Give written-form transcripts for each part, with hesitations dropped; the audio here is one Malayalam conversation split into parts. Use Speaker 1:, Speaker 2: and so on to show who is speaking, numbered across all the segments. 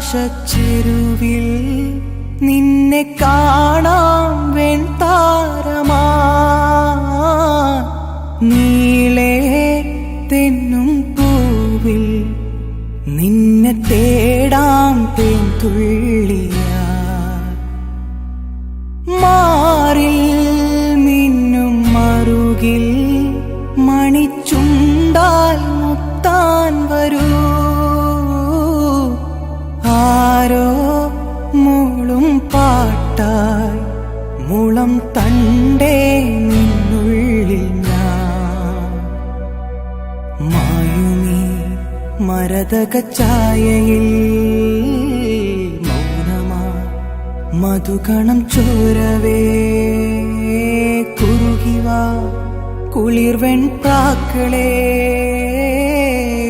Speaker 1: ആകാശച്ചെരുവിൽ നിന്നെ കാണാം വെൺതാരമാ നീളേ തെന്നും പൂവിൽ നിന്നെ തേടാം തേൻതുള്ളിയാ മാറിൽ മിന്നും മറുകിൽ മണിച്ചുണ്ടാൽ മുത്താൻ വരൂ ആരോ മൂളും പാട്ടായി മുളം തണ്ടേ നിന്നുള്ളിൽ ഞാൻ മായുമീ മരതക ഛായയിൽ മൗനമായി മധുകണം ചോരവേ കുറുകിവാ കുളിർവെൺ പ്രാക്കളേ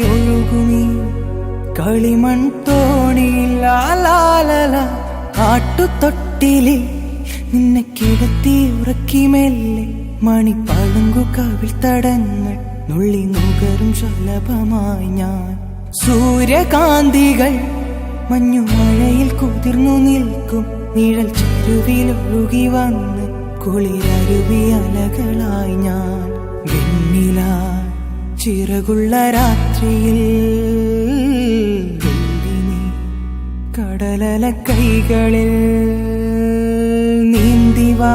Speaker 1: ഒഴുകുമീ കളിമൺ തോണിയിൽ ലാലാലല ആട്ടുതൊട്ടിലിൽ നിന്നെ കിടത്തി ഉറക്കി മെല്ലെ മണിപ്പളുങ്കു കവിൾ തടങ്ങൾ നുള്ളി നുകരും ശലഭമായി ഞാൻ സൂര്യകാന്തികൾ മഞ്ഞുമഴയിൽ കുതിർന്നു നിൽക്കും നിഴൽ ചെരുവിലൊഴുകി വന്ന് കുളിരരുവി അലകളായി ഞാൻ വെണ്ണില ചിറകുള്ള രാത്രിയിൽ വെള്ളിനി കടലല കൈകളിൽ നീന്തിവാ